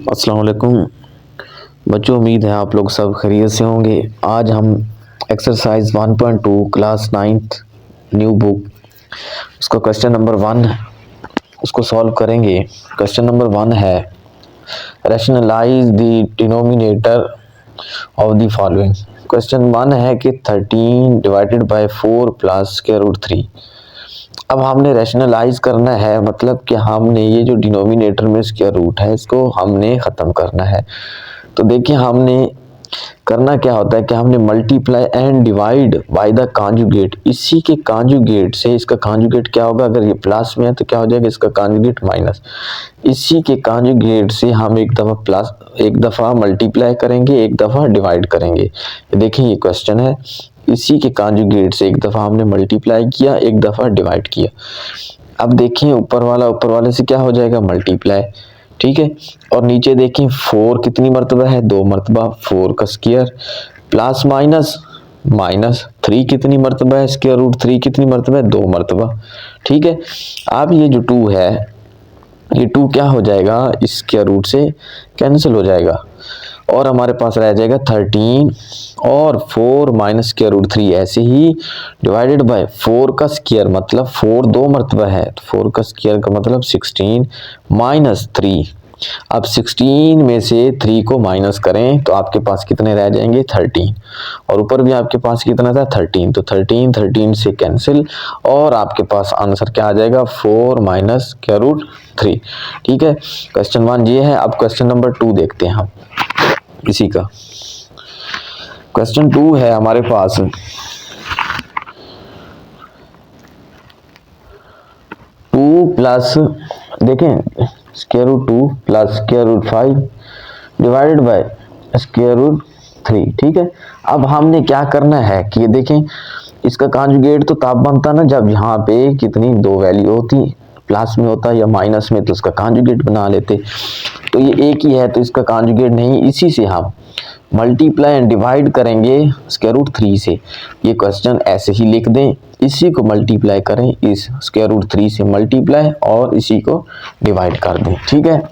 अस्सलाम वालेकुम बच्चों, उम्मीद है आप लोग सब खैरियत से होंगे। आज हम exercise 1.2 class 9th new book उसका क्वेश्चन नंबर 1 उसको सॉल्व करेंगे। क्वेश्चन नंबर 1 है rationalise the denominator of the following. Question 1 है कि 13 divided by 4 plus square root 3। अब हमने रैशनलाइज करना है, मतलब कि हमने ये जो डिनोमिनेटर में स्क्वायर रूट है इसको हमने ख़त्म करना है। तो देखिए हमने करना क्या होता है कि हमने multiply and divide by the conjugate, इसी के कॉन्जुगेट से इसका कॉन्जुगेट क्या होगा, अगर ये प्लस में है तो क्या हो जाएगा इसका कॉन्जुगेट माइनस। इसी के कॉन्जुगेट से हम एक दफ़ा प्लस, एक दफ़ा मल्टीप्लाई करेंगे, एक दफ़ा डिवाइड करेंगे। देखिए ये क्वेश्चन है, इसी के कॉन्जुगेट से एक दफ़ा हमने मल्टीप्लाई किया, एक दफ़ा डिवाइड किया। अब देखिए ऊपर वाले से क्या हो जाएगा मल्टीप्लाई, ठीक है। और नीचे देखिए 4 कितनी मरतबा है, 2 मरतबा, 4 का स्क्वायर प्लस माइनस माइनस 3 कितनी मरतबा है, स्क्वायर रूट 3 कितनी मरतबा है, 2 मरतबा, ठीक है। अब ये जो 2 है, ये 2 क्या हो जाएगा, इस स्क्वायर रूट से कैंसिल हो जाएगा और हमारे पास रह जाएगा 13 और 4 माइनस स्क्वायर रूट 3 ऐसे ही डिवाइडेड बाय 4 का स्क्वायर, मतलब 4 2 मरतबा है तो 4 का स्क्वायर का मतलब 16 माइनस 3। अब 16 में से 3 को माइनस करें तो आपके पास कितने रह जाएंगे 13, और ऊपर भी आपके पास कितना था 13, तो 13 से कैंसिल और आपके पास आंसर क्या आ जाएगा 4 माइनस स्क्वायर रूट 3, ठीक है। क्वेश्चन 1 ये है। अब क्वेश्चन नंबर 2 देखते हैं हम इसी का। क्वेश्चन 2 है हमारे पास, टू प्लस, देखें square root 2 plus square root 5 divided by square root 3, ठीक है। अब हमने क्या करना है कि ये देखें इसका कॉन्जुगेट तो तब बनता ना जब यहाँ पे कितनी दो वैल्यू होती, प्लस में होता या माइनस में, तो उसका कॉन्जुगेट बना लेते। तो ये एक ही है तो इसका कॉन्जुगेट नहीं, इसी से हम मल्टीप्लाई एंड डिवाइड करेंगे स्क्वायर रूट 3 से। ये क्वेश्चन ऐसे ही लिख दें, इसी को मल्टीप्लाई करें इस स्क्वायर रूट 3 से मल्टीप्लाई और इसी को डिवाइड कर दें, ठीक है।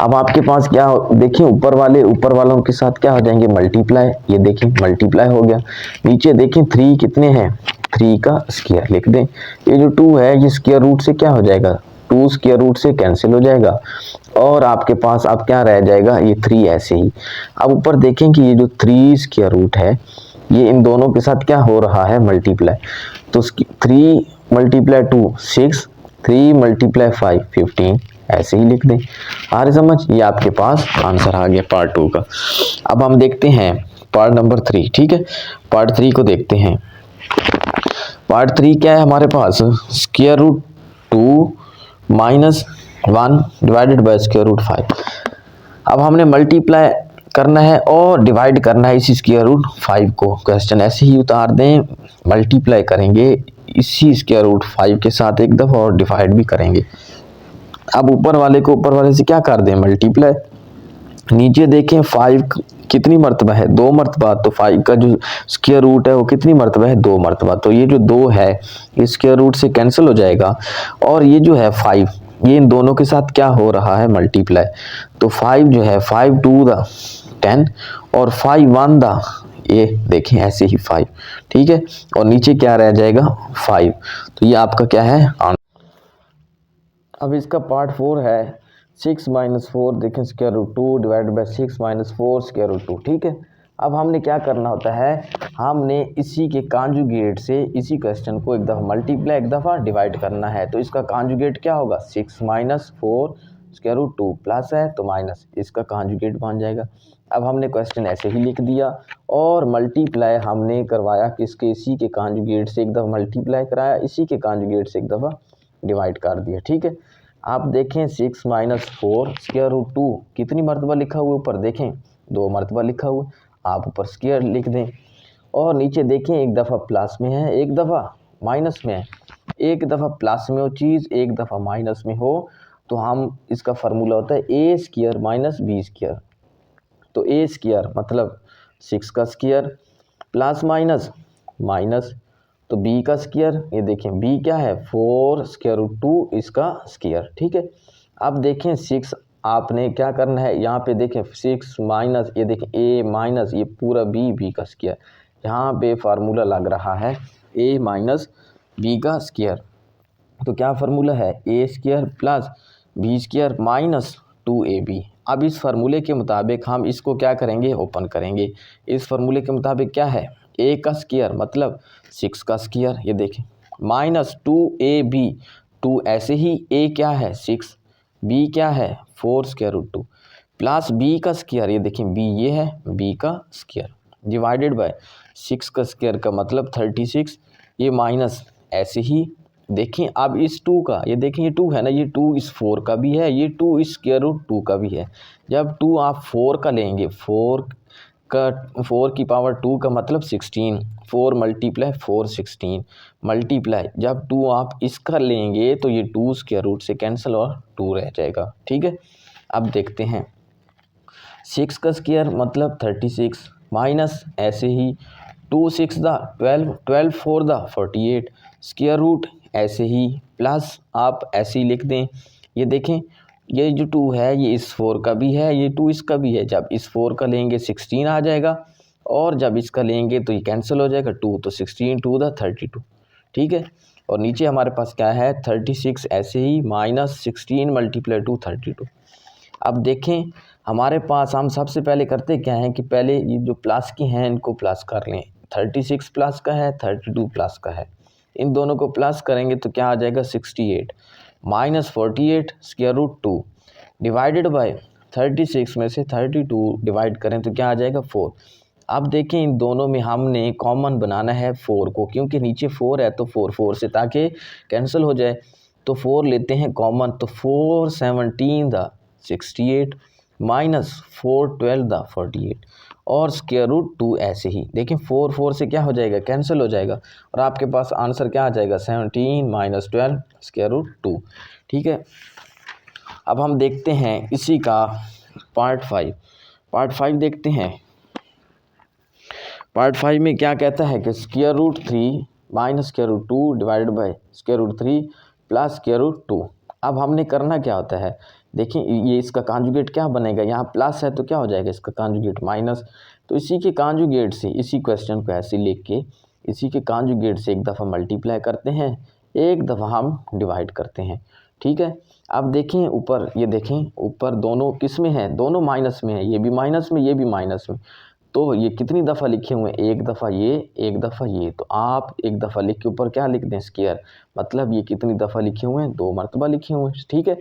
अब आपके पास क्या देखिए ऊपर वालों के साथ क्या हो जाएंगे मल्टीप्लाई, ये देखिए मल्टीप्लाई हो गया। नीचे देखें 3 कितने हैं, 3 का स्क्वायर लिख दें। ये जो 2 है ये स्क्वायर रूट से क्या हो जाएगा, 2 स्क्वायर रूट से कैंसिल हो जाएगा और आपके पास अब क्या रह जाएगा ये 3 ऐसे ही। अब ऊपर देखें कि ये जो 3 स्क्वायर रूट है ये इन दोनों के साथ क्या हो रहा है मल्टीप्लाई, तो 3 मल्टीप्लाई 2 6, 3 मल्टीप्लाई 5 15 ऐसे ही लिख दें। आ रही समझ, ये आपके पास आंसर आ गया पार्ट 2 का। अब हम देखते हैं पार्ट नंबर 3, ठीक है। पार्ट 3 को देखते हैं। पार्ट 3 क्या है हमारे पास, square root 2 minus 1 divided by square root 5। अब हमने मल्टीप्लाई करना है और डिवाइड करना है इसी स्क्वायर रूट 5 को। क्वेश्चन ऐसे ही उतार दें, मल्टीप्लाई करेंगे इसी स्क्वायर रूट 5 के साथ एक दफ़ा और डिवाइड भी करेंगे। अब ऊपर वाले से क्या कर दें मल्टीप्लाई। नीचे देखें 5 कितनी मरतबा है, 2 मरतबा, तो 5 का जो स्क्वायर रूट है वो कितनी मरतबा है, 2 मरतबा। तो ये जो 2 है इस स्क्वायर रूट से कैंसिल हो जाएगा और ये जो है 5 ये इन दोनों के साथ क्या हो रहा है मल्टीप्लाई। तो 5 जो है 5 2 द 10 और 5 1 द, ये देखें ऐसे ही 5, ठीक है। और नीचे क्या रह जाएगा 5, तो ये आपका क्या है आंसर। अब इसका पार्ट 4 है 6 माइनस 4, देखें square root 2 divided by 6 minus 4 square root 2, ठीक है। अब हमने क्या करना होता है, हमने इसी के कॉन्जुगेट से इसी क्वेश्चन को एक दफ़ा मल्टीप्लाई एक दफ़ा डिवाइड करना है। तो इसका कॉन्जुगेट क्या होगा 6 माइनस 4 स्क्वायर रूट 2 प्लस है तो माइनस, इसका कॉन्जुगेट बन जाएगा। अब हमने क्वेश्चन ऐसे ही लिख दिया और मल्टीप्लाई हमने करवाया किसके, इसी के कॉन्जुगेट से एक दफ़ा मल्टीप्लाई कराया, इसी के कॉन्जुगेट से एक दफ़ा डिवाइड कर दिया, ठीक है। आप देखें 6 माइनस 4 स्क्वायर रूट 2 कितनी मरतबा लिखा हुआ है, ऊपर देखें 2 मरतबा लिखा हुआ, आप ऊपर स्क्वायर लिख दें और नीचे देखें एक दफ़ा प्लस में है एक दफ़ा माइनस में है। एक दफ़ा प्लस में हो चीज़, एक दफ़ा माइनस में हो, तो हम इसका फार्मूला होता है a square minus B square. तो ए स्क्वायर मतलब 6 का स्क्वायर प्लस माइनस माइनस, तो बी का स्क्वायर, ये देखें बी क्या है 4 स्क्वायर रूट 2 इसका स्क्वायर, ठीक है। अब देखें 6 आपने क्या करना है, यहाँ पे देखें 6 माइनस ये देखें a माइनस ये पूरा b का स्क्वायर, यहाँ पे फार्मूला लग रहा है a माइनस b का स्क्वायर। तो क्या फार्मूला है, a square plus b square minus 2ab। अब इस फार्मूले के मुताबिक हम इसको क्या करेंगे, ओपन करेंगे। इस फार्मूले के मुताबिक क्या है, a का स्क्वायर मतलब 6 का स्क्वायर, ये देखें माइनस 2ab, 2 ऐसे ही a क्या है 6, b क्या है 4 स्क्वायर रूट 2 प्लस b का स्क्वायर, ये देखें b ये है b का स्क्वायर डिवाइडेड बाय 6 का स्क्वायर का मतलब 36, ये माइनस ऐसे ही देखें। अब इस 2 का ये देखें, ये 2 है ना, ये 2 इस 4 का भी है, ये 2 इस स्क्वायर रूट 2 का भी है। जब 2 आप 4 का लेंगे, 4 की पावर 2 का मतलब 16, 4 मल्टीप्लाई 4 16 मल्टीप्लाई जब 2 आप इसका लेंगे तो ये 2 स्क्वायर रूट से कैंसिल और 2 रह जाएगा। ठीक है, अब देखते हैं 6 का स्क्वायर मतलब 36 माइनस ऐसे ही 2 6 दा 12, 12 4 दा 48 स्क्वायर रूट ऐसे ही प्लस आप ऐसे ही लिख दें। ये देखें ये जो 2 है ये इस 4 का भी है, ये 2 इसका भी है। जब इस 4 का लेंगे 16 आ जाएगा और जब इसका लेंगे तो ये कैंसिल हो जाएगा 2, तो 16 2 दा 32। ठीक है, और नीचे हमारे पास क्या है 36 ऐसे ही माइनस 16 मल्टीप्लाई 2 32। अब देखें हमारे पास हम सबसे पहले करते क्या हैं कि पहले ये जो प्लस की हैं इनको प्लस कर लें। 36 प्लस का है, 32 प्लस का है, इन दोनों को प्लस करेंगे तो क्या आ जाएगा 68 minus 48 square root 2 divided by 36 में से 32 डिवाइड करें तो क्या आ जाएगा 4। अब देखें इन दोनों में हमने कॉमन बनाना है 4 को, क्योंकि नीचे 4 है तो 4 से ताकि कैंसिल हो जाए तो 4 लेते हैं कॉमन, तो 4 17 दा 68 माइनस 4 12 दा 48 और स्क्वायर रूट 2 ऐसे ही। देखें 4 से क्या हो जाएगा कैंसिल हो जाएगा और आपके पास आंसर क्या आ जाएगा 17 माइनस 12 स्क्वायर रूट 2। ठीक है, अब हम देखते हैं इसी का पार्ट 5 देखते हैं। पार्ट 5 में क्या कहता है कि square root 3 minus square root 2 divided by square root 3 plus square root 2। अब हमने करना क्या होता है, देखिए ये इसका कॉन्जुगेट क्या बनेगा, यहाँ प्लस है तो क्या हो जाएगा इसका कॉन्जुगेट माइनस, तो इसी के कॉन्जुगेट से इसी क्वेश्चन को ऐसे लिख के इसी के कॉन्जुगेट से एक दफ़ा मल्टीप्लाई करते हैं, एक दफ़ा हम डिवाइड करते हैं। ठीक है, अब देखें ऊपर, ये देखें ऊपर दोनों किस में है, दोनों माइनस में है, ये भी माइनस में ये भी माइनस में, तो ये कितनी दफ़ा लिखे हुए हैं, एक दफ़ा ये एक दफ़ा ये, तो आप एक दफ़ा लिख के ऊपर क्या लिख दें स्क्वायर, मतलब ये कितनी दफ़ा लिखे हुए हैं 2 मरतबा लिखे हुए हैं। ठीक है,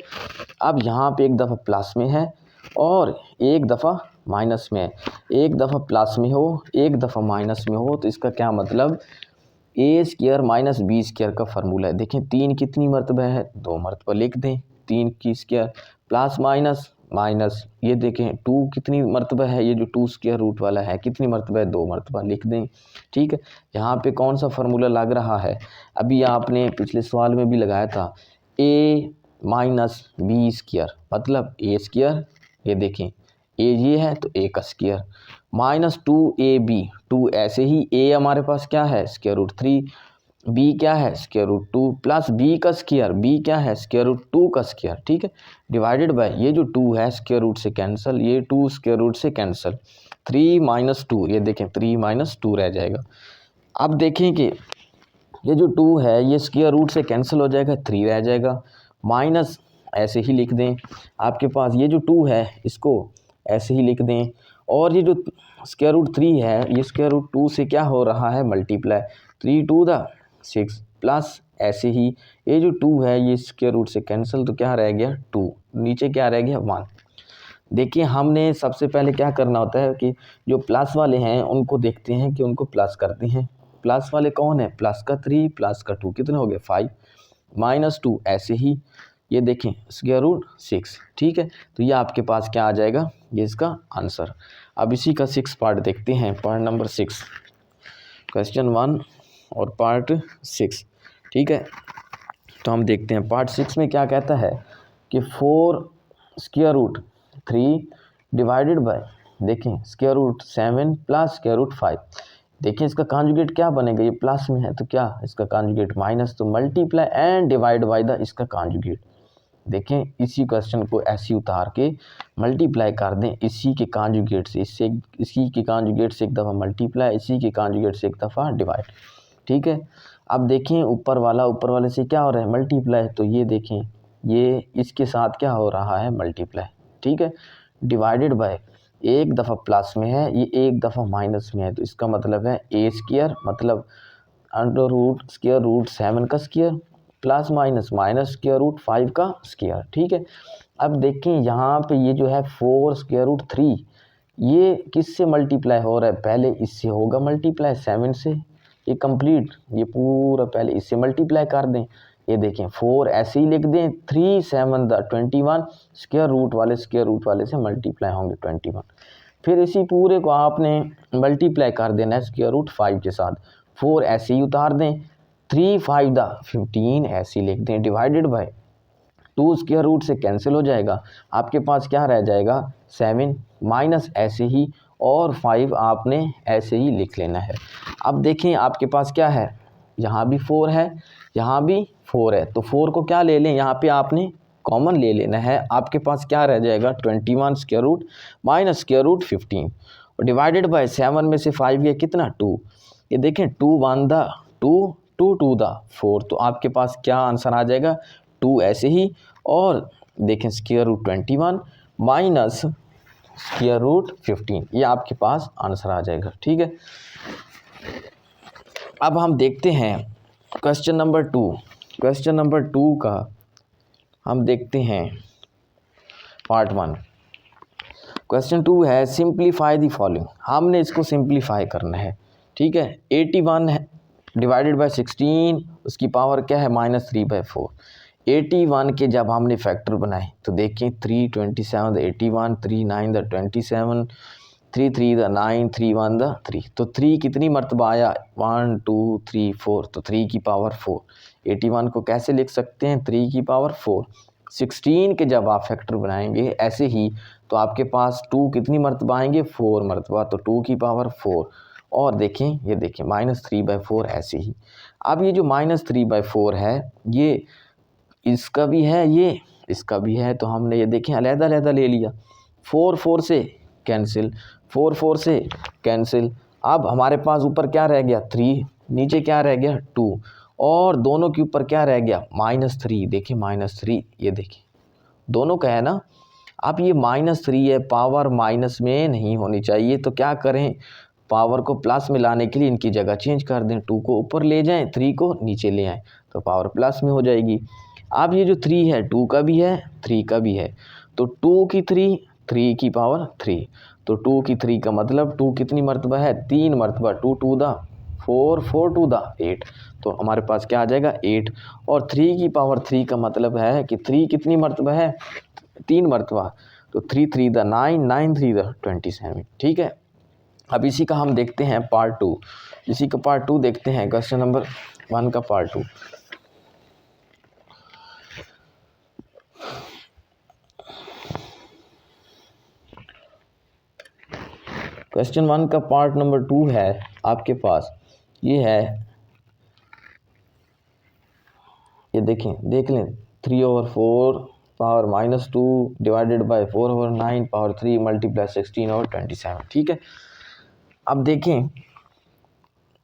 अब यहाँ पे एक दफ़ा प्लस में है और एक दफ़ा माइनस में है, एक दफ़ा प्लस में हो एक दफ़ा माइनस में हो, तो इसका क्या मतलब ए स्क्वायर माइनस बी स्क्वायर का फार्मूला है। देखें 3 कितनी मरतबा है 2 मरतबा लिख दें, 3 की स्क्वायर प्लस माइनस माइनस, ये देखें 2 कितनी मरतबा है, ये जो 2 स्क्वायर रूट वाला है कितनी मरतबा है 2 मरतबा लिख दें। ठीक है, यहाँ पे कौन सा फार्मूला लग रहा है, अभी आपने पिछले सवाल में भी लगाया था ए माइनस बी स्क्वायर मतलब ए स्क्वायर, ये देखें ए ये है तो ए का स्क्वायर माइनस 2ab, 2 ऐसे ही a हमारे पास क्या है स्क्वायर रूट 3, b क्या है स्क्वायर रूट 2 प्लस b का स्क्वायर, b क्या है स्क्वायर रूट 2 का स्क्वायर। ठीक है, डिवाइडेड बाय ये जो 2 है स्क्वायर रूट से कैंसिल, ये 2 स्क्वायर रूट से कैंसिल, 3 माइनस 2, ये देखें 3 माइनस 2 रह जाएगा। अब देखें कि ये जो 2 है ये स्क्वायर रूट से कैंसिल हो जाएगा, 3 रह जाएगा, माइनस ऐसे ही लिख दें, आपके पास ये जो 2 है इसको ऐसे ही लिख दें, और ये जो स्क्वायर रूट 3 है ये स्क्वायर रूट 2 से क्या हो रहा है मल्टीप्लाई, 3 2 दा 6 प्लस ऐसे ही ये जो 2 है ये स्क्वायर रूट से कैंसिल, तो क्या रह गया 2, नीचे क्या रह गया 1। देखिए हमने सबसे पहले क्या करना होता है कि जो प्लस वाले हैं उनको देखते हैं कि उनको प्लस करते हैं। प्लस वाले कौन है, प्लस का 3 प्लस का 2 कितने हो गए 5 माइनस 2 ऐसे ही, ये देखें स्क्वायर रूट 6। ठीक है, तो ये आपके पास क्या आ जाएगा, ये इसका आंसर। अब इसी का 6 पार्ट देखते हैं, पार्ट नंबर 6 क्वेश्चन 1 और पार्ट 6। ठीक है, तो हम देखते हैं पार्ट 6 में क्या कहता है कि 4 स्क्वायर रूट 3 डिवाइडेड बाय देखें square root 7 plus square root 5। देखिए इसका कॉन्जुगेट क्या बनेगा, ये प्लस में है तो क्या इसका कॉन्जुगेट माइनस, तो multiply and divide by the इसका कॉन्जुगेट। देखें इसी क्वेश्चन को ऐसे उतार के मल्टीप्लाई कर दें इसी के कॉन्जुगेट से, इससे इसी के कॉन्जुगेट से एक दफ़ा मल्टीप्लाई, इसी के कॉन्जुगेट से एक दफ़ा डिवाइड। ठीक है, अब देखें ऊपर वाले से क्या हो रहा है मल्टीप्लाई, तो ये देखें ये इसके साथ क्या हो रहा है मल्टीप्लाई। ठीक है, डिवाइडेड बाय एक दफ़ा प्लस में है, ये एक दफ़ा माइनस में है, तो इसका मतलब है ए स्क्वायर मतलब अंडर रूट स्क्वायर रूट 7 का square plus minus minus square root 5 का स्क्वायर। ठीक है, अब देखें यहाँ पे ये जो है 4 स्क्वायर रूट 3 ये किससे मल्टीप्लाई हो रहा है, पहले इससे होगा मल्टीप्लाई 7 से, ये कंप्लीट ये पूरा पहले इससे मल्टीप्लाई कर दें। ये देखें 4 ऐसे ही लिख दें, 3 7 21 स्क्वायर रूट वाले से मल्टीप्लाई होंगे 21। फिर इसी पूरे को आपने मल्टीप्लाई कर देना है स्क्वायर रूट 5 के साथ, 4 ऐसे ही उतार दें, 3 5 15 ऐसे ही लिख दें, डिवाइडेड बाय 2 स्क्वायर रूट से कैंसिल हो जाएगा, आपके पास क्या रह जाएगा 7 माइनस ऐसे ही और 5 आपने ऐसे ही लिख लेना है। अब देखें आपके पास क्या है, यहाँ भी 4 है, यहाँ भी 4 है, तो 4 को क्या ले लें, यहाँ पे आपने कॉमन ले लेना है, आपके पास क्या रह जाएगा 21 square root minus square root 15 और डिवाइडेड बाय 7 में से 5 गया कितना 2, ये देखें 2 1 द 2 2 2 द 4, तो आपके पास क्या आंसर आ जाएगा 2 ऐसे ही और देखें square root 21 minus square root 15, ये आपके पास आंसर आ जाएगा। ठीक है, अब हम देखते हैं क्वेश्चन नंबर 2। क्वेश्चन नंबर 2 का हम देखते हैं पार्ट 1। क्वेश्चन 2 है सिंप्लीफाई द फॉलोइंग, हमने इसको सिंप्लीफाई करना है। ठीक है, 81 है डिवाइडेड बाय 16 उसकी पावर क्या है -3/4। 81 के जब हमने फैक्टर बनाए तो देखें 3 27 81 3 9 27 3 3 9 3 1 3, तो 3 कितनी मरतबा आया 1 2 3 4, तो 3 की पावर 4। 81 को कैसे लिख सकते हैं 3 की पावर 4। 16 के जब आप फैक्टर बनाएंगे ऐसे ही तो आपके पास 2 कितनी मरतबा आएंगे 4 मरतबा, तो 2 की पावर 4 और देखें ये देखें -3/4 ऐसे ही। अब ये जो -3/4 है ये इसका भी है ये इसका भी है, तो हमने ये देखें अलग-अलग ले लिया, 4 4 से कैंसिल 4 4 से कैंसिल। अब हमारे पास ऊपर क्या रह गया 3, नीचे क्या रह गया 2 और दोनों के ऊपर क्या रह गया -3, देखिए -3 ये देखिए दोनों का है ना। अब ये -3 है, पावर माइनस में नहीं होनी चाहिए, तो क्या करें पावर को प्लस में लाने के लिए इनकी जगह चेंज कर दें, 2 को ऊपर ले जाएं 3 को नीचे ले आएं तो पावर प्लस में हो जाएगी। अब ये जो 3 है 2 का भी है 3 का भी है, तो 2 की 3 3 की पावर 3, तो 2 की 3 का मतलब 2 कितनी मरतबा है 3 मरतबा, 2 2 दा 4 4 2 दा 8, तो हमारे पास क्या आ जाएगा 8 और 3 की पावर 3 का मतलब है कि 3 कितनी मरतबा है 3 मरतबा, तो 3 3 दा 9 9 3 दा 27। ठीक है, अब इसी का हम देखते हैं पार्ट 2, इसी का पार्ट 2 देखते हैं क्वेश्चन नंबर 1 का पार्ट 2। क्वेश्चन 1 का पार्ट नंबर 2 है आपके पास, ये है ये देखें देख लें 3/4 power -2 divided bye 4/9 power 3 multiply 16/27। ठीक है, अब देखें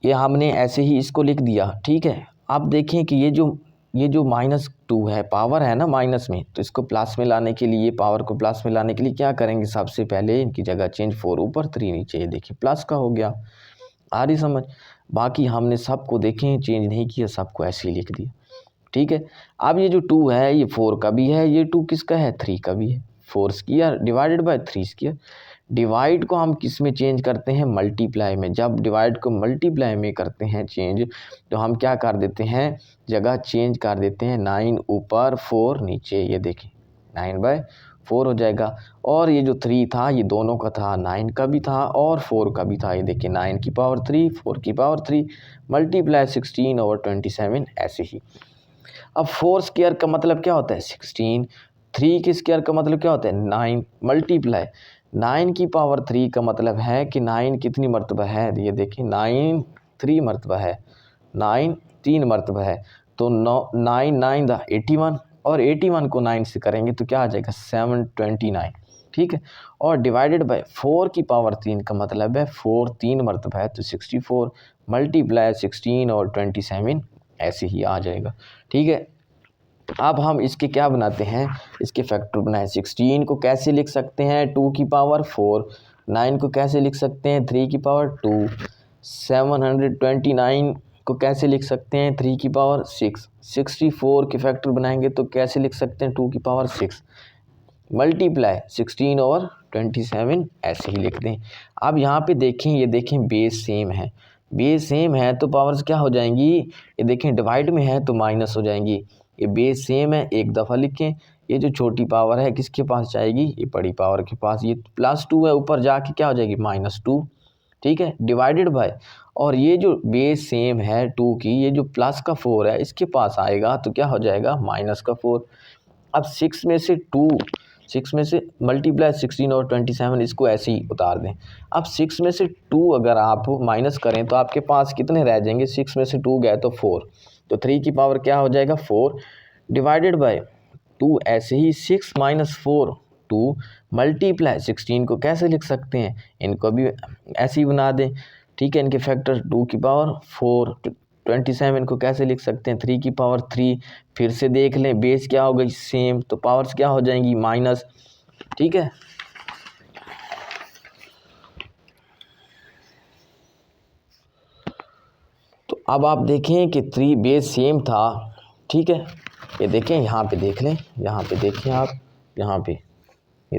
ये हमने ऐसे ही इसको लिख दिया। ठीक है, अब देखें कि ये जो -2 है पावर है ना माइनस में, तो इसको प्लस में लाने के लिए पावर को प्लस में लाने के लिए क्या करेंगे, सबसे पहले इनकी जगह चेंज 4 ऊपर 3 नीचे, ये देखिए प्लस का हो गया, आ रही समझ। बाकी हमने सबको देखें चेंज नहीं किया, सबको ऐसे ही लिख दिया। ठीक है, अब ये जो 2 है ये 4 का भी है, ये 2 किसका है 3 का भी है, 4 square divided by 3 square. Divide को हम किस में चेंज करते हैं मल्टीप्लाई में, जब डिवाइड को मल्टीप्लाई में करते हैं चेंज तो हम क्या कर देते हैं जगह चेंज कर देते हैं, 9 ऊपर 4 नीचे, ये देखें 9/4 हो जाएगा। और ये जो 3 था ये दोनों का था, 9 का भी था और 4 का भी था, ये देखिए 9 की पावर 3 4 की पावर 3 मल्टीप्लाई 16/27 ऐसे ही। अब 4 स्क्वायर का मतलब क्या होता है 16, 3 के स्क्वायर का मतलब क्या होता है 9 मल्टीप्लाई 9 की पावर 3 का मतलब है कि 9 कितनी मरतबा है, ये देखिए 9 3 मरतबा है, 9 3 मरतबा है, तो 9 9 दा 81 और 81 को 9 से करेंगे तो क्या आ जाएगा 729, ठीक है। और डिवाइडेड बाय 4 की पावर 3 का मतलब है 4 3 मरतबा है तो 64 मल्टीप्लाई 16 और 27 ऐसे ही आ जाएगा, ठीक है। अब हम इसके क्या बनाते हैं, इसके फैक्टर बनाए। 16 को कैसे लिख सकते हैं 2 की पावर 4, 9 को कैसे लिख सकते हैं 3 की पावर 2, 729 को कैसे लिख सकते हैं 3 की पावर 6, 64 के फैक्टर बनाएंगे तो कैसे लिख सकते हैं 2 की पावर 6, मल्टीप्लाई 16 और 27 ऐसे ही लिख दें। अब यहाँ पे देखें, ये देखें बेस सेम है, बेस सेम है तो पावर्स क्या हो जाएंगी, ये देखें डिवाइड में है तो माइनस हो जाएंगी। ये बेस सेम है, एक दफ़ा लिखें। ये जो छोटी पावर है किसके पास जाएगी, ये बड़ी पावर के पास। ये +2 है, ऊपर जाके क्या हो जाएगी -2, ठीक है, डिवाइडेड बाय। और ये जो बेस सेम है 2 की, ये जो प्लस का 4 है इसके पास आएगा तो क्या हो जाएगा -4। अब 6 में से 2, 6 में से मल्टीप्लाई 16 और 27 इसको ऐसे ही उतार दें। अब 6 में से 2 अगर आप माइनस करें तो आपके पास कितने रह जाएंगे, 6 में से 2 गए तो 4, तो 3 की पावर क्या हो जाएगा 4 डिवाइडेड बाय 2 ऐसे ही 6 - 4 2 मल्टीप्लाई 16 को कैसे लिख सकते हैं, इनको भी ऐसे ही बना दें, ठीक है। इनके फैक्टर 2 की पावर 4, 27 को कैसे लिख सकते हैं 3 की पावर 3। फिर से देख लें बेस क्या हो गई सेम तो पावर्स क्या हो जाएंगी माइनस, ठीक है। तो अब आप देखें कि 3 बेस सेम था, ठीक है। ये देखें यहाँ पे देख लें, यहाँ पे देखें आप, यहाँ पे ये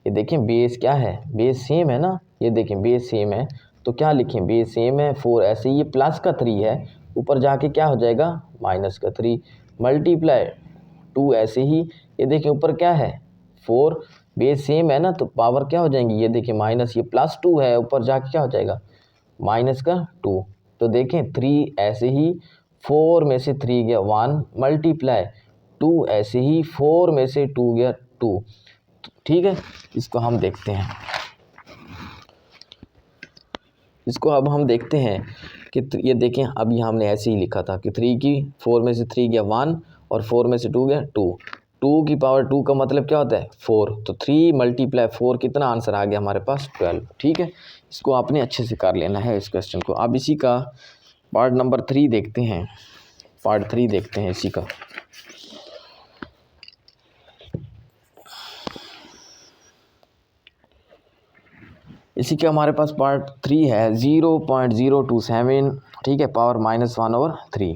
देखें बेस क्या है, बेस सेम है ना। ये देखें बेस सेम है तो क्या लिखें, बेस सेम है 4 ऐसे, ये प्लस का 3 है, ऊपर जाके क्या हो जाएगा माइनस का 3 मल्टीप्लाई 2 ऐसे ही। ये देखें ऊपर क्या है 4, बेस सेम है ना तो पावर क्या हो जाएंगी, ये देखें माइनस, ये +2 है, ऊपर जाके क्या हो जाएगा -2। तो देखें 3 ऐसे ही, 4 में से 3 गया 1 मल्टीप्लाई 2 ऐसे ही, 4 में से 2 गया 2, ठीक है। इसको हम देखते हैं, इसको अब हम देखते हैं कि ये देखें अभी हमने ऐसे ही लिखा था कि 3 की 4 में से 3 गया 1 और 4 में से 2 गया 2, 2 की पावर 2 का मतलब क्या होता है 4, तो 3 मल्टीप्लाई 4 कितना आंसर आ गया हमारे पास 12, ठीक है। इसको आपने अच्छे से कर लेना है इस क्वेश्चन को। अब इसी का पार्ट नंबर 3 देखते हैं, पार्ट 3 देखते हैं इसी का। इसी के हमारे पास पार्ट 3 है 0.027, ठीक है, पावर -1/3।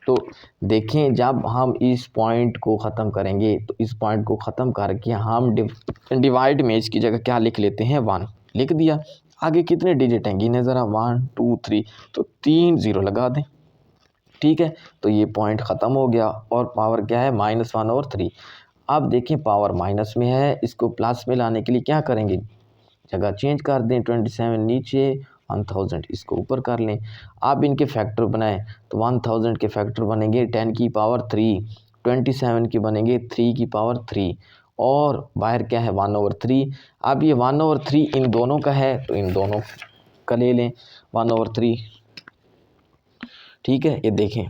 तो देखें जब हम इस पॉइंट को ख़त्म करेंगे तो इस पॉइंट को ख़त्म करके हम डिवाइड में इसकी जगह क्या लिख लेते हैं 1 लिख दिया। आगे कितने डिजिट हैं गिने ज़रा 1 2 3, तो 3 0 लगा दें, ठीक है। तो ये पॉइंट ख़त्म हो गया और पावर क्या है -1/3। अब देखें पावर माइनस में है, इसको प्लस में लाने के लिए क्या करेंगे, जगह चेंज कर दें, 27 नीचे 1000 इसको ऊपर कर लें। आप इनके फैक्टर बनाएं तो 1000 के फैक्टर बनेंगे 10 की पावर 3, 27 के बनेंगे 3 की पावर 3 और बाहर क्या है 1/3। अब ये 1/3 इन दोनों का है तो इन दोनों का ले लें 1/3, ठीक है। ये देखें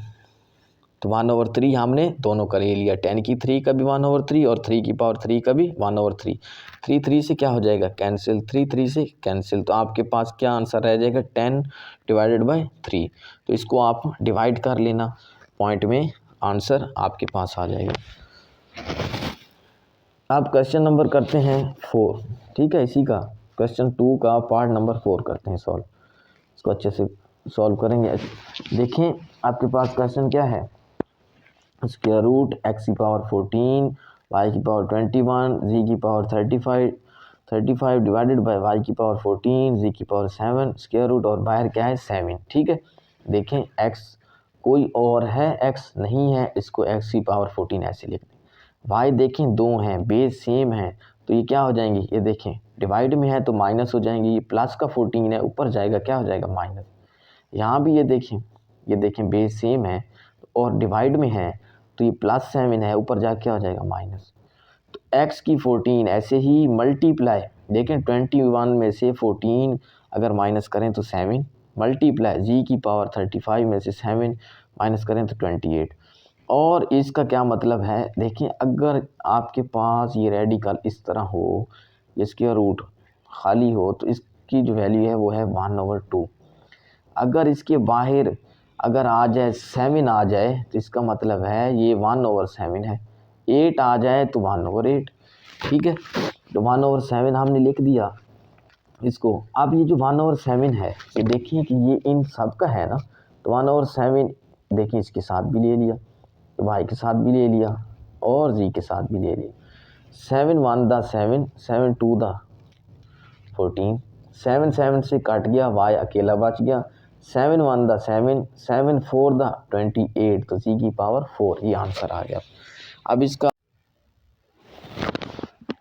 तो 1/3 हमने दोनों का ले लिया, 10 की 3 का भी 1/3 और 3 की पावर 3 का भी 1/3। 3 3 से क्या हो जाएगा कैंसिल, 3 3 से कैंसिल, तो आपके पास क्या आंसर रह जाएगा 10 डिवाइडेड बाय 3। तो इसको आप डिवाइड कर लेना पॉइंट में, आंसर आपके पास आ जाएगा। आप क्वेश्चन नंबर करते हैं 4, ठीक है। इसी का क्वेश्चन 2 का पार्ट नंबर 4 करते हैं सॉल्व, इसको अच्छे से सॉल्व करेंगे। देखें आपके पास क्वेश्चन क्या है, स्क्वायर रूट x की पावर 14, y की पावर 21, z की पावर 35 डिवाइडेड बाय y की पावर 14, z की पावर 7, स्क्वायर रूट और बाहर क्या है 7, ठीक है। देखें x कोई और है, x नहीं है, इसको x की पावर 14 ऐसे लिख दें। y देखें 2 हैं, बेस सेम है तो ये क्या हो जाएंगे, ये देखें डिवाइड में है तो माइनस हो जाएंगे, ये प्लस का 14 है, ऊपर जाएगा क्या हो जाएगा माइनस। यहाँ भी ये देखें बेस सेम है और डिवाइड में है तो ये +7 है, ऊपर जाके क्या हो जाएगा माइनस। तो x की 14 ऐसे ही मल्टीप्लाई, देखें 21 में से 14 अगर माइनस करें तो 7 मल्टीप्लाई, जी की पावर 35 में से 7 माइनस करें तो 28, और इसका क्या मतलब है, देखिए अगर आपके पास ये रेडिकल इस तरह हो, इसके रूट खाली हो, तो इसकी जो वैल्यू है वो है 1/2। अगर इसके बाहर अगर आ जाए 7 आ जाए तो इसका मतलब है ये 1/7 है। 8 आ जाए तो 1/8। ठीक है, तो 1/7 हमने लिख दिया इसको। अब ये जो 1/7 है, ये देखिए कि ये इन सब का है ना, तो 1/7 देखिए इसके साथ भी ले लिया, वाई के साथ भी ले लिया और जी के साथ भी ले लिया। 7 1 दा 7, 7 2 दा 14, 7 7 से कट गया, वाई अकेला बच गया। 7 1 दा 7, 7 4 दा 28, तो जी की पावर 4, ये आंसर आ गया। अब इसका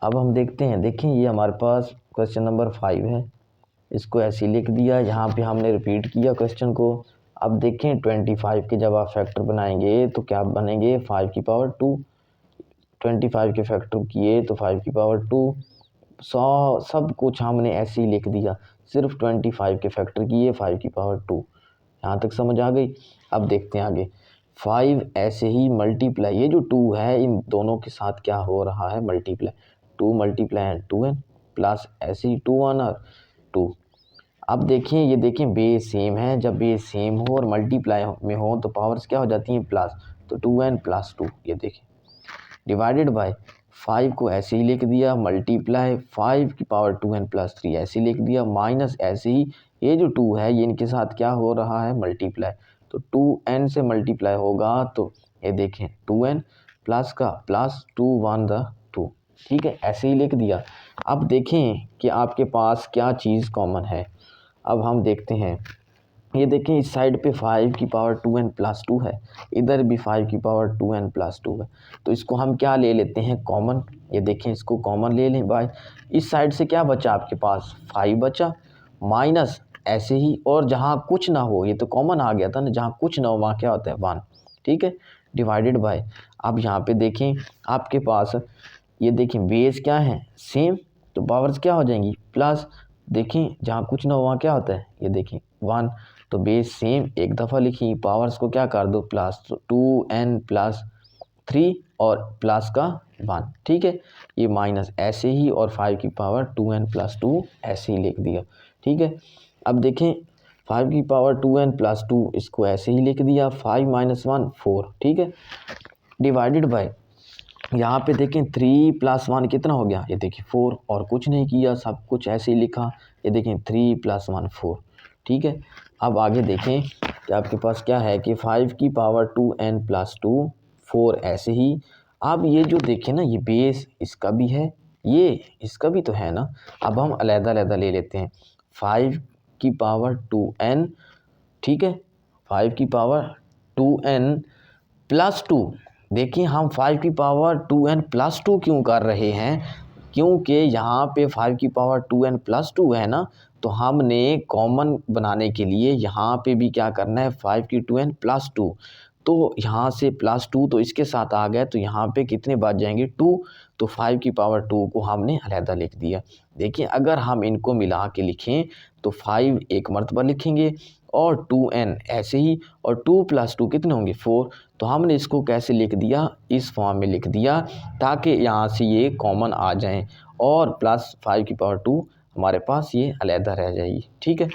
अब हम देखते हैं, देखें ये हमारे पास क्वेश्चन नंबर 5 है, इसको ऐसे लिख दिया, यहाँ पे हमने रिपीट किया क्वेश्चन को। अब देखें 25 के जब आप फैक्टर बनाएंगे तो क्या बनेंगे, 5 की पावर 2। 25 के फैक्टर किए तो 5 की पावर 2। सब कुछ हमने ऐसे ही लिख दिया, सिर्फ 25 के फैक्टर किए 5 की पावर 2। यहाँ तक समझ आ गई। अब देखते हैं आगे, 5 ऐसे ही मल्टीप्लाई, ये जो 2 है इन दोनों के साथ क्या हो रहा है, मल्टीप्लाई। 2 मल्टीप्लाई 2n प्लस ऐसे ही 2 1 और 2। अब देखिए ये देखें बेस सेम है, जब बेस सेम हो और मल्टीप्लाई में हो तो पावर्स क्या हो जाती हैं, प्लस। तो 2n + 2, ये देखें डिवाइडेड बाय 5 को ऐसे ही लिख दिया, मल्टीप्लाई 5 की पावर 2n + 3 ऐसे ही लिख दिया, माइनस ऐसे ही ये जो 2 है ये इनके साथ क्या हो रहा है, मल्टीप्लाई। तो 2n से मल्टीप्लाई होगा तो ये देखें 2n प्लस का प्लस 2 1 दा 2। ठीक है, ऐसे ही लिख दिया। अब देखें कि आपके पास क्या चीज़ कॉमन है। अब हम देखते हैं, ये देखें इस साइड पे 5 की पावर 2n + 2 है, इधर भी 5 की पावर 2n + 2 है। तो इसको हम क्या ले लेते हैं, कॉमन। ये देखें इसको कॉमन ले लें भाई, इस साइड से क्या बचा आपके पास, 5 बचा, माइनस ऐसे ही, और जहाँ कुछ ना हो, ये तो कॉमन आ गया था ना, जहाँ कुछ ना हो वहाँ क्या होता है 1। ठीक है, डिवाइडेड बाय, अब यहाँ पे देखें आपके पास, ये देखें बेस क्या है, सेम, तो पावर्स क्या हो जाएंगी, प्लस। देखें जहाँ कुछ ना हो वहाँ क्या होता है, ये देखें 1, तो बेस सेम एक दफ़ा लिखी, पावर्स को क्या कर दो, प्लस। तो 2n + 3 और प्लस का 1। ठीक है, ये माइनस ऐसे ही, और 5 की पावर 2n + 2 ऐसे ही लिख दिया। ठीक है, अब देखें 5 की पावर 2n + 2 इसको ऐसे ही लिख दिया, 5 - 1 4। ठीक है, डिवाइडेड बाय, यहाँ पे देखें 3 + 1 कितना हो गया, ये देखिए 4, और कुछ नहीं किया, सब कुछ ऐसे ही लिखा। ये देखें 3 + 1 4। ठीक है, अब आगे देखें कि आपके पास क्या है कि 5 की पावर 2n + 2 4 ऐसे ही। अब ये जो देखें ना, ये बेस इसका भी है, ये इसका भी तो है ना। अब हम अलग-अलग ले लेते हैं, 5 की पावर 2n, ठीक है, 5 की पावर 2n + 2। देखिए हम 5 की पावर 2n + 2 क्यों कर रहे हैं, क्योंकि यहाँ पे 5 की पावर 2n + 2 है ना, तो हमने कॉमन बनाने के लिए यहाँ पे भी क्या करना है, 5 की 2n + 2। तो यहाँ से +2 तो इसके साथ आ गए, तो यहाँ पे कितने बच जाएंगे, 2। तो 5 की पावर 2 को हमने अलहदा लिख दिया। देखिए अगर हम इनको मिला के लिखें तो 5 एक मरतबा लिखेंगे और 2n ऐसे ही, और 2 + 2 कितने होंगे, 4। तो हमने इसको कैसे लिख दिया, इस फॉर्म में लिख दिया, ताकि यहाँ से ये कॉमन आ जाएं, और प्लस 5 की पावर 2 हमारे पास ये अलहदा रह जाएगी। ठीक है,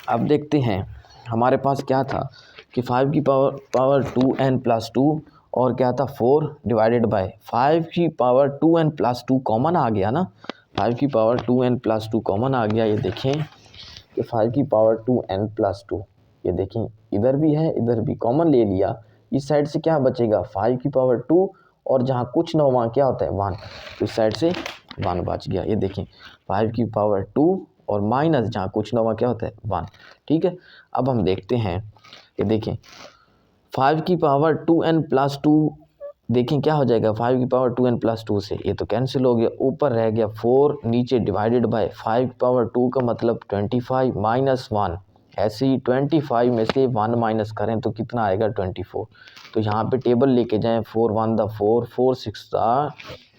अब देखते हैं हमारे पास क्या था कि 5 की पावर 2n + 2 और क्या था 4 डिवाइडेड बाय 5 की पावर 2n + 2 कॉमन आ गया ना, 5 की पावर 2n + 2 कॉमन आ गया। ये देखें कि 5 की पावर 2n + 2, ये देखें इधर भी है इधर भी कॉमन ले लिया, इस साइड से क्या बचेगा, 5 की पावर 2, और जहाँ कुछ ना हो वहाँ क्या होता है 1, तो इस साइड से 1 बच गया। ये देखें 5 की पावर 2 और माइनस जहाँ कुछ ना हो वहाँ क्या होता है 1। ठीक है, अब हम देखते हैं, ये देखें 5 की पावर 2n + 2, देखें क्या हो जाएगा, 5 की पावर 2n + 2 से ये तो कैंसिल हो गया, ऊपर रह गया 4, नीचे डिवाइडेड बाय 5 की पावर 2 का मतलब 25 - 1, ऐसे ही 25 में से 1 माइनस करें तो कितना आएगा, 24। तो यहाँ पे टेबल लेके जाएं, 4 1 दा 4, 4 6 दा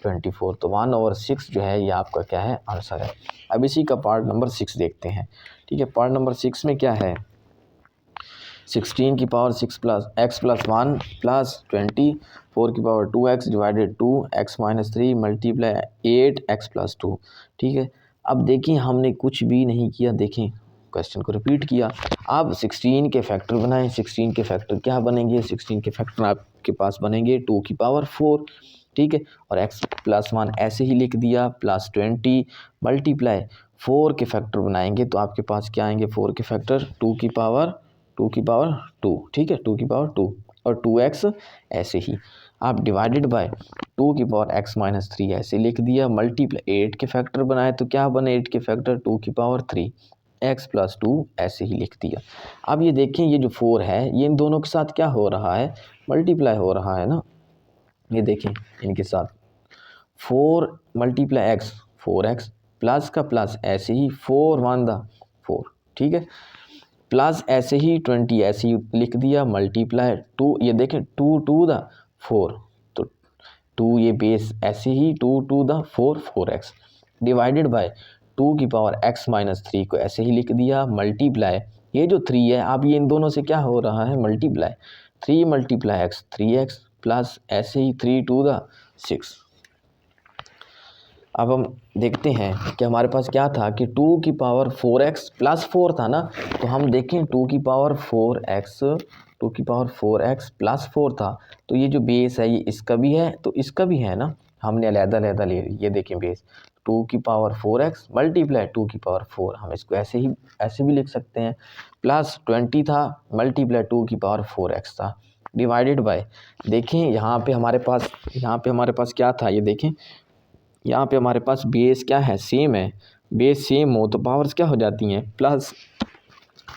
24, तो 1/6 जो है ये आपका क्या है, आंसर है। अब इसी का पार्ट नंबर 6 देखते हैं। ठीक है, पार्ट नंबर 6 में क्या है, 16 की power 6 plus x plus 1 plus 20 4 की power 2x divided 2x minus 3 multiply 8x plus 2। ठीक है, अब देखिए हमने कुछ भी नहीं किया, देखें क्वेश्चन को रिपीट किया। अब 16 के फैक्टर बनाएं। 16 के फैक्टर क्या बनेंगे? 16 के फैक्टर आपके पास बनेंगे 2 की पावर 4। ठीक है, और x प्लस 1 ऐसे ही लिख दिया प्लस 20 मल्टीप्लाई 4 के फैक्टर बनाएंगे तो आपके पास क्या आएंगे? 4 के फैक्टर 2 की पावर 2। ठीक है, 2 की पावर 2 और 2x ऐसे ही। आप डिवाइडेड बाय 2 की पावर x माइनस 3 ऐसे लिख दिया मल्टीप्लाई 8 के फैक्टर बनाए तो क्या बने? 8 के फैक्टर 2 की पावर 3 x प्लस 2 ऐसे ही लिख दिया। अब ये देखें ये जो 4 है ये इन दोनों के साथ क्या हो रहा है? मल्टीप्लाई हो रहा है ना। ये देखें इनके साथ 4 मल्टीप्लाई x 4x प्लस का प्लस ऐसे ही 4 1 दा 4। ठीक है, प्लस ऐसे ही 20 ऐसे ही लिख दिया मल्टीप्लाई 2। ये देखें 2 2 दा 4 तो 2 ये बेस ऐसे ही 2 2 दा 4 4x डिवाइडेड बाय 2 की पावर x माइनस 3 को ऐसे ही लिख दिया मल्टीप्लाई ये जो 3 है अब ये इन दोनों से क्या हो रहा है? Multiply 3 multiply x 3x plus ऐसे ही 3 2 दा 6। अब हम देखते हैं कि हमारे पास क्या था कि 2 की पावर 4x प्लस 4 था ना, तो हम देखें 2 की पावर 4x प्लस 4 था तो ये जो बेस है ये इसका भी है तो इसका भी है ना, हमने अलग-अलग ले ली। ये देखें बेस 2 की पावर 4x मल्टीप्लाई 2 की पावर 4, हम इसको ऐसे भी लिख सकते हैं प्लस 20 था मल्टीप्लाई 2 की पावर 4x था डिवाइडेड बाय देखें यहाँ पे हमारे पास क्या था? ये देखें यहाँ पे हमारे पास बेस क्या है? सेम है। बेस सेम हो तो पावर्स क्या हो जाती हैं? प्लस।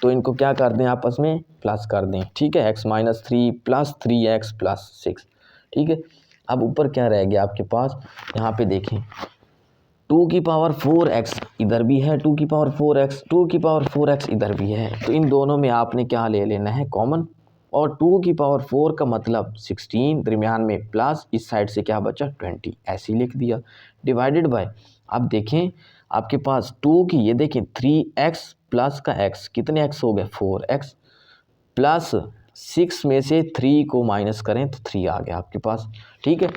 तो इनको क्या कर दें? आपस में प्लस कर दें। ठीक है, x minus 3 plus 3x plus 6। ठीक है, अब ऊपर क्या रह गया आपके पास? यहाँ पे देखें 2 की पावर 4x इधर भी है 2 की पावर 4x इधर भी है तो इन दोनों में आपने क्या ले लेना है? कॉमन। और 2 की पावर 4 का मतलब 16 दरमियान में प्लस इस साइड से क्या बचा? 20 ऐसे ही लिख दिया डिवाइडेड बाय। अब देखें आपके पास 2 की ये देखें 3x प्लस का x कितने x हो गए? 4x प्लस 6 में से 3 को माइनस करें तो 3 आ गया आपके पास। ठीक है,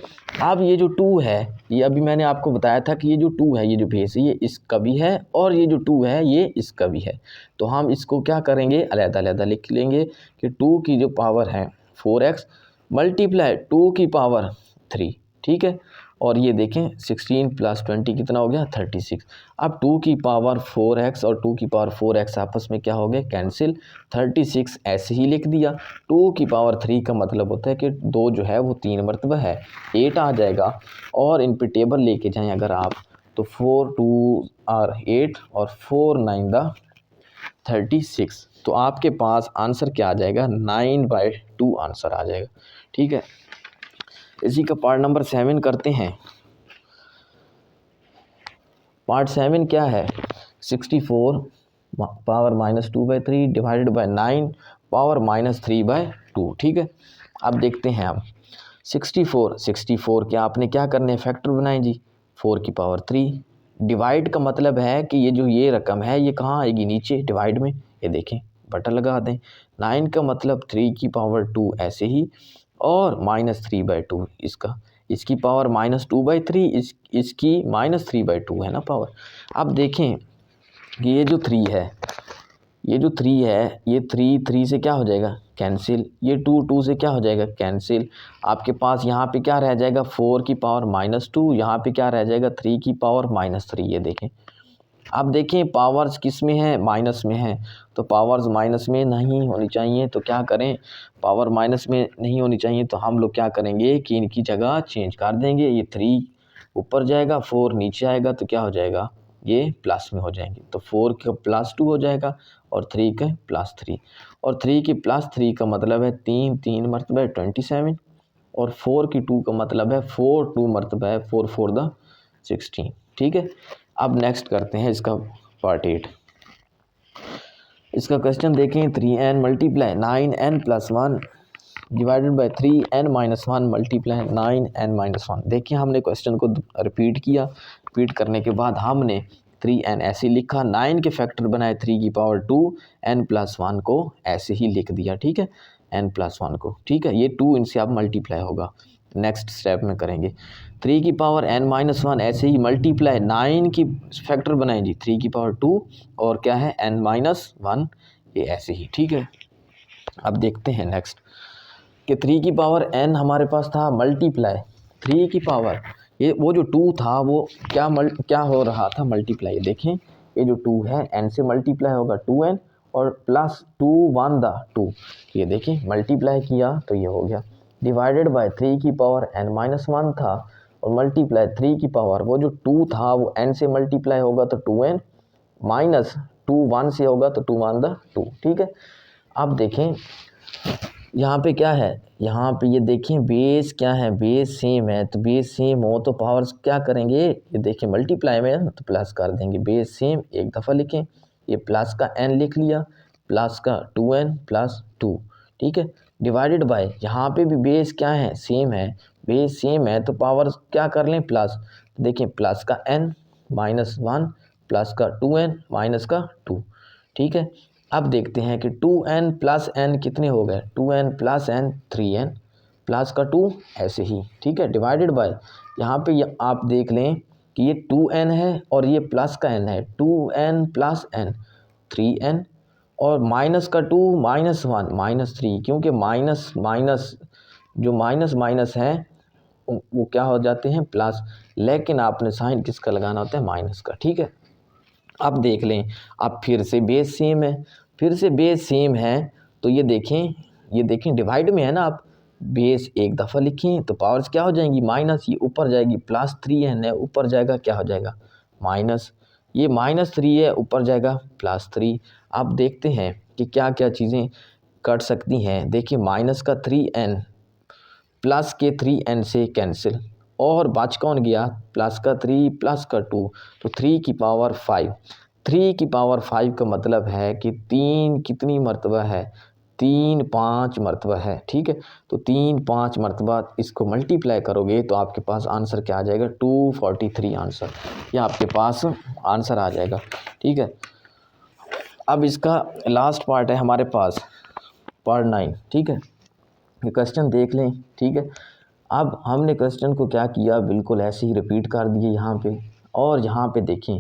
अब ये जो 2 है ये अभी मैंने आपको बताया था कि ये जो 2 है ये जो बेस है ये इसका भी है और ये जो 2 है ये इसका भी है तो हम इसको क्या करेंगे? अलग-अलग लिख लेंगे कि 2 की जो पावर है 4x मल्टीप्लाई 2 की पावर 3। ठीक है, और ये देखें 16 प्लस 20 कितना हो गया? 36। अब 2 की पावर 4x और 2 की पावर 4x आपस में क्या हो गए? कैंसिल। 36 ऐसे ही लिख दिया। 2 की पावर 3 का मतलब होता है कि 2 जो है वो 3 मरतबा है 8 आ जाएगा। और इन पे टेबल लेके जाएं अगर आप तो 4 2 आर 8 और 4 9 दा 36 तो आपके पास आंसर क्या आ जाएगा? 9/2 आंसर आ जाएगा। ठीक है, इसी का पार्ट नंबर 7 करते हैं। पार्ट 7 क्या है? 64 power minus 2/3 divided by 9 power minus 3/2। ठीक है, अब देखते हैं हम 64 के आपने क्या करने? फैक्टर बनाए जी 4 की पावर 3। डिवाइड का मतलब है कि ये रकम है ये कहाँ आएगी? नीचे डिवाइड में। ये देखें बटन लगा दें। 9 का मतलब 3 की पावर 2 ऐसे ही और माइनस 3/2 इसकी पावर माइनस 2/3 इसकी माइनस 3/2 है ना पावर। अब देखें कि ये जो 3 है ये 3 से क्या हो जाएगा? कैंसिल। ये 2 से क्या हो जाएगा? कैंसिल। आपके पास यहाँ पे क्या रह जाएगा? 4 की पावर माइनस 2, यहाँ पे क्या रह जाएगा? 3 की पावर माइनस 3। ये देखें, अब देखें पावर्स किस में है? माइनस में है तो पावर्स माइनस में नहीं होनी चाहिए तो क्या करें? पावर माइनस में नहीं होनी चाहिए तो हम लोग क्या करेंगे कि इनकी जगह चेंज कर देंगे। ये 3 ऊपर जाएगा 4 नीचे आएगा तो क्या हो जाएगा? ये प्लस में हो जाएंगे तो 4 का प्लस 2 हो जाएगा और 3 का प्लस 3 और 3 की प्लस 3 का मतलब है 3 मरतबा 27 और 4 की 2 का मतलब है 4 2 मरतबा है 4 4 दा 16। ठीक है, अब नेक्स्ट करते हैं इसका पार्ट 8। इसका क्वेश्चन देखें 3n multiply 9n plus 1 divided bye 3n minus 1 multiply 9n minus 1। देखिए हमने क्वेश्चन को रिपीट किया। रिपीट करने के बाद हमने 3n ऐसे लिखा, 9 के फैक्टर बनाए 3 की पावर 2, n+1 को ऐसे ही लिख दिया, ठीक है, n+1 को, ठीक है। ये 2 इनसे अब मल्टीप्लाई होगा, नेक्स्ट स्टेप में करेंगे। 3 की पावर n-1 ऐसे ही मल्टीप्लाई 9 की फैक्टर बनाए जी 3 की पावर 2 और क्या है n-1, ये ऐसे ही, ठीक है। अब देखते हैं नेक्स्ट कि 3 की पावर n हमारे पास था मल्टीप्लाई 3 की पावर, ये वो जो 2 था वो क्या हो रहा था मल्टीप्लाई, देखें ये जो 2 है n से मल्टीप्लाई होगा 2n और प्लस 2 1 द 2, ये देखें मल्टीप्लाई किया तो ये हो गया, डिवाइडेड बाय 3 की पावर n-1 था और मल्टीप्लाई 3 की पावर वो जो 2 था वो n से मल्टीप्लाई होगा तो 2n माइनस 2 1 से होगा तो 2 1 द 2, ठीक है। अब देखें यहाँ पे क्या है, यहाँ पे ये देखें बेस क्या है, बेस सेम है, तो बेस सेम हो तो पावर्स क्या करेंगे, ये देखें मल्टीप्लाई में है तो प्लस कर देंगे, बेस सेम एक दफ़ा लिखें, ये प्लस का n लिख लिया, प्लस का 2n प्लस 2, ठीक है, डिवाइडेड बाय यहाँ पे भी बेस क्या है सेम है, बेस सेम है तो पावर्स क्या कर लें प्लस, देखें प्लस का n -1 प्लस का 2n माइनस का 2, ठीक है। अब देखते हैं कि 2n प्लस n कितने हो गए, 2n plus n 3n plus का 2 ऐसे ही, ठीक है, डिवाइडेड बाय यहाँ पे आप देख लें कि ये 2n है और ये प्लस का n है, 2n प्लस n 3n और माइनस का 2 -1 -3, क्योंकि माइनस माइनस जो माइनस माइनस है वो क्या हो जाते हैं प्लस, लेकिन आपने साइन किसका लगाना होता है माइनस का, ठीक है। अब देख लें, अब फिर से बेस सेम है, फिर से बेस सेम है तो ये देखें डिवाइड में है ना, आप बेस एक दफ़ा लिखें तो पावर्स क्या हो जाएंगी माइनस, ये ऊपर जाएगी प्लस 3n है, ऊपर जाएगा क्या हो जाएगा माइनस, ये -3 है ऊपर जाएगा +3। अब देखते हैं कि क्या क्या चीज़ें कट सकती हैं, देखिए माइनस का 3n प्लस के 3n से कैंसिल और बच कौन गया प्लस का 3 प्लस का 2, तो 3 की पावर 5, 3 की पावर 5 का मतलब है कि 3 कितनी मरतबा है, 3 5 मरतबा है, ठीक है। तो 3 5 मरतबा इसको मल्टीप्लाई करोगे तो आपके पास आंसर क्या आ जाएगा 243 आंसर, ये आपके पास आंसर आ जाएगा, ठीक है। अब इसका लास्ट पार्ट है हमारे पास पार्ट 9, ठीक है, ये क्वेश्चन देख लें, ठीक है। अब हमने क्वेश्चन को क्या किया बिल्कुल ऐसे ही रिपीट कर दिए यहाँ पे, और यहाँ पे देखें,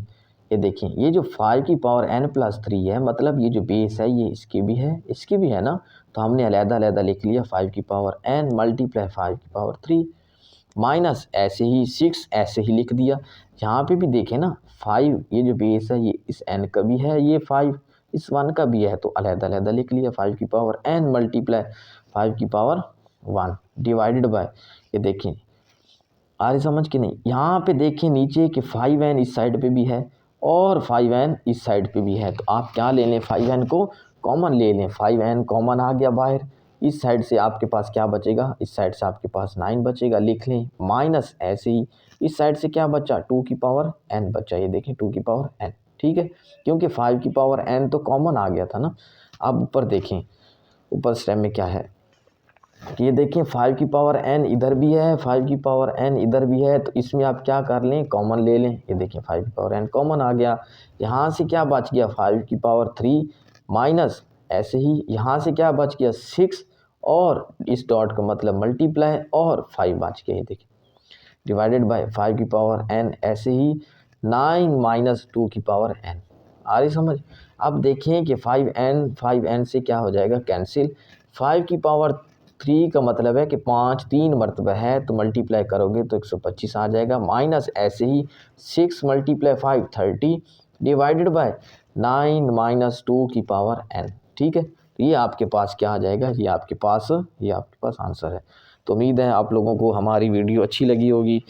ये देखें ये जो 5 की पावर n+3 है, मतलब ये जो बेस है ये इसकी भी है इसकी भी है ना, तो हमने अलग-अलग लिख लिया 5 की पावर n मल्टीप्लाई 5 की पावर 3 माइनस ऐसे ही 6 ऐसे ही लिख दिया। यहाँ पे भी देखें ना 5 ये जो बेस है ये इस n का भी है, ये 5 इस 1 का भी है, तो अलग-अलग लिख लिया 5 की पावर n मल्टीप्लाई 5 की पावर 1 डिवाइडेड बाय, ये देखें आ रही समझ कि नहीं, यहाँ पे देखें नीचे कि 5n इस साइड पे भी है और 5n इस साइड पे भी है, तो आप क्या ले लें 5n को कॉमन ले लें, 5n कॉमन आ गया बाहर, इस साइड से आपके पास क्या बचेगा, इस साइड से आपके पास 9 बचेगा, लिख लें माइनस ऐसे ही इस साइड से क्या बचा 2 की पावर n बचा, ये देखें 2 की पावर n, ठीक है, क्योंकि 5 की पावर n तो कॉमन आ गया था ना। अब ऊपर देखें, ऊपर स्टेप में क्या है कि ये देखिए 5 की पावर n इधर भी है, 5 की पावर n इधर भी है, तो इसमें आप क्या कर लें कॉमन ले लें, ये देखिए 5 की पावर n कॉमन आ गया, यहाँ से क्या बच गया 5 की पावर 3 माइनस ऐसे ही यहाँ से क्या बच गया 6 और इस डॉट का मतलब मल्टीप्लाई और 5 बच गया, ये देखिए डिवाइडेड बाय 5 की पावर n ऐसे ही 9 माइनस 2 की पावर n, आ रही समझ। अब देखें कि 5n से क्या हो जाएगा कैंसिल, 5 की पावर 3 का मतलब है कि 5 3 मरतबा है, तो मल्टीप्लाई करोगे तो 125 आ जाएगा, माइनस ऐसे ही 6 मल्टीप्लाई 5 30 डिवाइडेड बाय 9 माइनस 2 की पावर n, ठीक है। तो ये आपके पास क्या आ जाएगा, ये आपके पास आंसर है। तो उम्मीद है आप लोगों को हमारी वीडियो अच्छी लगी होगी,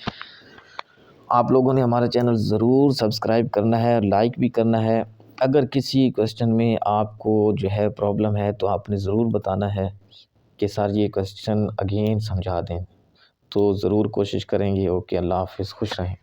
आप लोगों ने हमारा चैनल ज़रूर सब्सक्राइब करना है और लाइक भी करना है। अगर किसी क्वेश्चन में आपको जो है प्रॉब्लम है तो आपने ज़रूर बताना है कि सर ये क्वेश्चन अगेन समझा दें, तो ज़रूर कोशिश करेंगे। ओके, अल्लाह हाफ़िज़, खुश रहें।